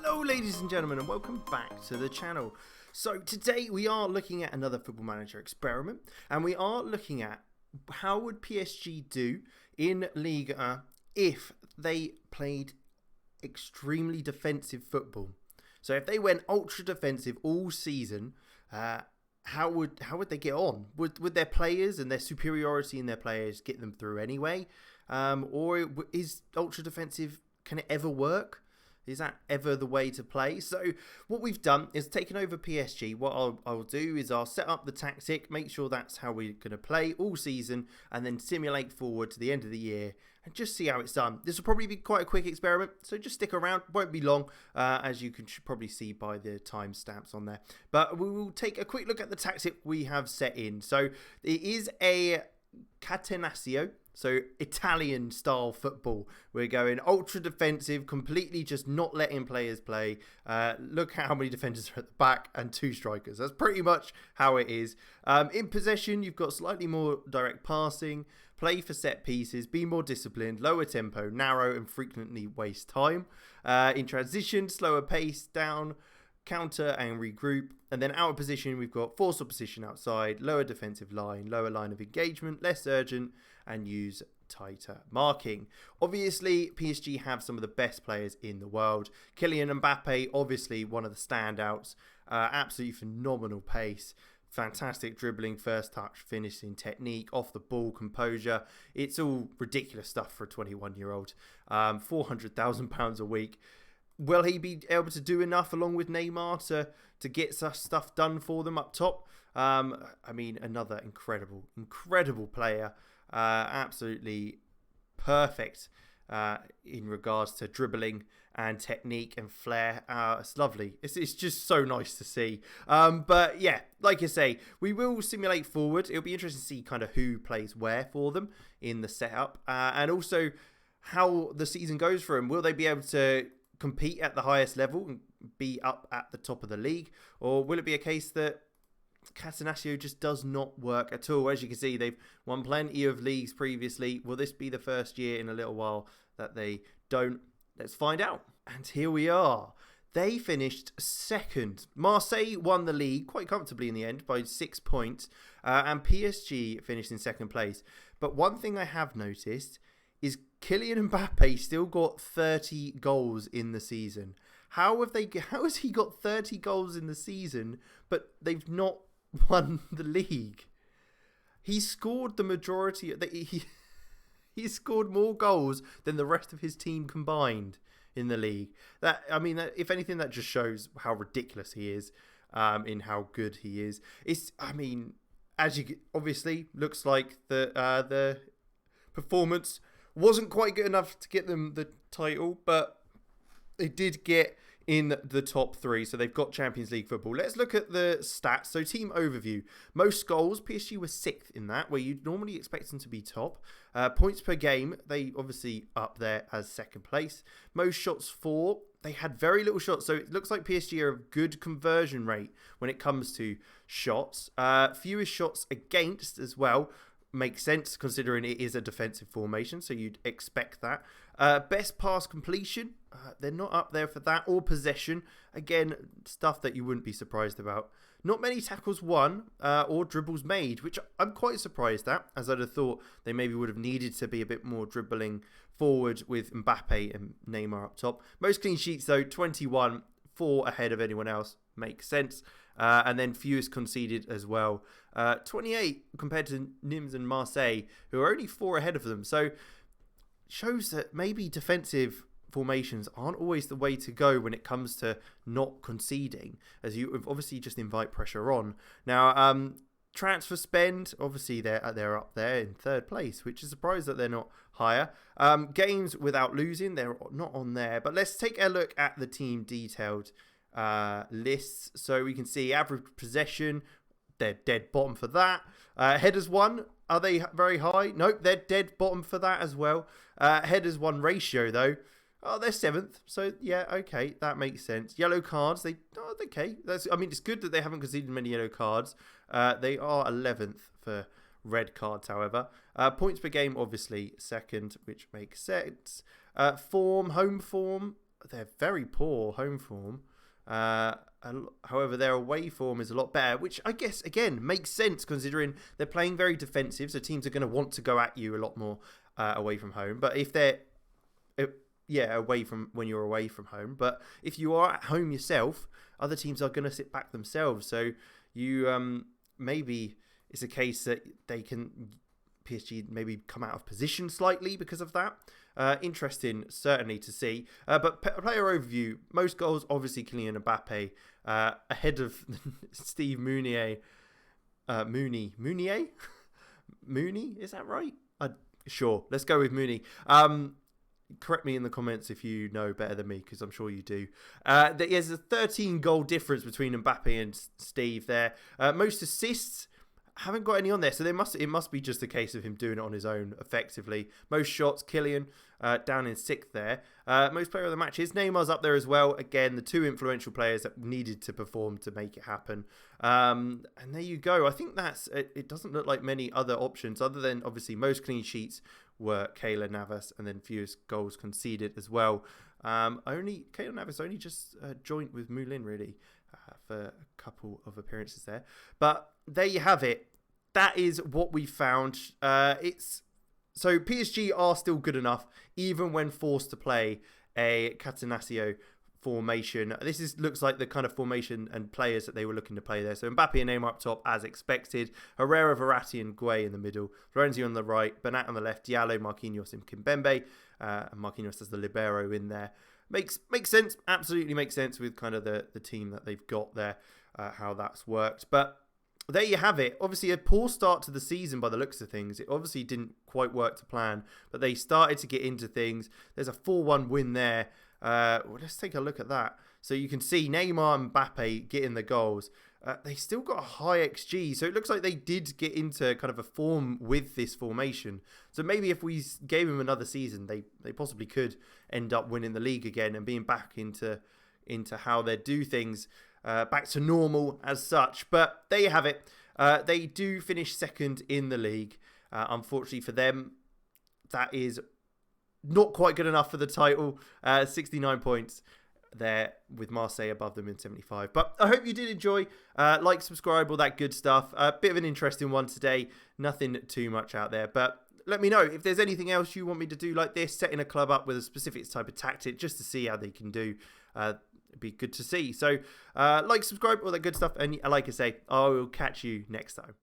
Hello ladies and gentlemen, and welcome back to the channel. So today we are looking at another Football Manager experiment, and we are looking at how would PSG do in Liga if they played extremely defensive football. So if they went ultra defensive all season, how would they get on? Would their players and their superiority in their players get them through anyway? Or is ultra defensive, can it ever work? Is that ever the way to play? So what we've done is taken over PSG. What I'll do is I'll set up the tactic, make sure that's how we're going to play all season, and then simulate forward to the end of the year and just see how it's done. This will probably be quite a quick experiment, so just stick around. Won't be long, as you should probably see by the timestamps on there. But we will take a quick look at the tactic we have set in. So it is a catenaccio. So Italian style football. We're going ultra defensive, completely just not letting players play. Look how many defenders are at the back and 2 strikers. That's pretty much how it is. In possession, you've got slightly more direct passing, play for set pieces, be more disciplined, lower tempo, narrow and frequently waste time. In transition, slower pace, down, counter and regroup. And then out of position, we've got force opposition outside, lower defensive line, lower line of engagement, less urgent, and use tighter marking. Obviously, PSG have some of the best players in the world. Kylian Mbappe, obviously one of the standouts. Absolutely phenomenal pace. Fantastic dribbling, first touch, finishing technique, off the ball, composure. It's all ridiculous stuff for a 21-year-old. £400,000 a week. Will he be able to do enough along with Neymar to get stuff done for them up top? I mean, another incredible player. Absolutely perfect in regards to dribbling and technique and flair. It's lovely. It's just so nice to see. But yeah, like I say, we will simulate forward. It'll be interesting to see kind of who plays where for them in the setup, and also how the season goes for them. Will they be able to compete at the highest level and be up at the top of the league, or will it be a case that catenaccio just does not work at all? As you can see, they've won plenty of leagues previously. Will this be the first year in a little while that they don't? Let's find out. And here we are. They finished second. Marseille won the league quite comfortably in the end by 6 points, and PSG finished in second place. But one thing I have noticed is Kylian Mbappe still got 30 goals in the season. How has he got 30 goals in the season, but they've not won the league? He scored the majority. He scored more goals than the rest of his team combined in the league. If anything, that just shows how ridiculous he is, in how good he is. As you obviously looks like the performance wasn't quite good enough to get them the title, but they did get in the top 3, so they've got Champions League football. Let's look at the stats. So team overview. Most goals, PSG was 6th in that, where you'd normally expect them to be top. Points per game, they obviously up there as second place. Most shots for, they had very little shots, so it looks like PSG are a good conversion rate when it comes to shots. Fewest shots against as well. Makes sense considering it is a defensive formation, so you'd expect that. Best pass completion, they're not up there for that, or possession. Again, stuff that you wouldn't be surprised about. Not many tackles won or dribbles made, which I'm quite surprised at, as I'd have thought they maybe would have needed to be a bit more dribbling forward with Mbappe and Neymar up top. Most clean sheets though, 21, 4 ahead of anyone else. Makes sense. And then fewest conceded as well. 28 compared to Nimes and Marseille, who are only 4 ahead of them. So shows that maybe defensive formations aren't always the way to go when it comes to not conceding, as you obviously just invite pressure on. Now, transfer spend, obviously they're up there in 3rd place, which is surprised that they're not higher. Games without losing, they're not on there. But let's take a look at the team detailed lists, so we can see average possession, they're dead bottom for that. Headers won, are they very high? Nope, they're dead bottom for that as well. Headers won ratio though, they're 7th, so yeah, okay, that makes sense. Yellow cards, okay, it's good that they haven't conceded many yellow cards. They are 11th for red cards, however. Points per game, obviously 2nd, which makes sense. Home form, they're very poor home form. However, their away form is a lot better, which I guess, again, makes sense considering they're playing very defensive, so teams are going to want to go at you a lot more away from home. But if they're, away from when you're away from home, but if you are at home yourself, other teams are going to sit back themselves. So you maybe it's a case that PSG maybe come out of position slightly because of that. Interesting, certainly, to see. But player overview, most goals, obviously, Kylian Mbappe, ahead of Steve Mounier. Mounier? Mooney, is that right? Sure, let's go with Mooney. Correct me in the comments if you know better than me, because I'm sure you do. There's a 13 goal difference between Mbappe and Steve there. Most assists, haven't got any on there, so it must be just a case of him doing it on his own effectively. Most shots, Kylian down in 6th there. Most player of the match is Neymar's up there as well. Again, the 2 influential players that needed to perform to make it happen. And there you go. I think that's it. Doesn't look like many other options other than obviously most clean sheets were Keylor Navas, and then fewest goals conceded as well. Keylor Navas only just joined with Moulin really for a couple of appearances there. But there you have it. That is what we found. So PSG are still good enough, even when forced to play a Catenaccio formation. This looks like the kind of formation and players that they were looking to play there. So Mbappe and Neymar up top, as expected. Herrera, Verratti and Gueye in the middle. Florenzi on the right. Bernat on the left. Diallo, Marquinhos and Kimpembe. And Marquinhos as the libero in there. Makes sense. Absolutely makes sense with kind of the team that they've got there, how that's worked. But there you have it. Obviously, a poor start to the season by the looks of things. It obviously didn't quite work to plan, but they started to get into things. There's a 4-1 win there. Let's take a look at that. So you can see Neymar and Mbappe getting the goals. They still got a high XG, so it looks like they did get into kind of a form with this formation. So maybe if we gave them another season, they possibly could end up winning the league again and being back into how they do things. Back to normal as such. But there you have it. They do finish 2nd in the league. Unfortunately for them, that is not quite good enough for the title. 69 points there with Marseille above them in 75. But I hope you did enjoy. Like, subscribe, all that good stuff. A bit of an interesting one today. Nothing too much out there. But let me know if there's anything else you want me to do like this, setting a club up with a specific type of tactic just to see how they can do. It'd be good to see. So like, subscribe, all that good stuff. And like I say, I will catch you next time.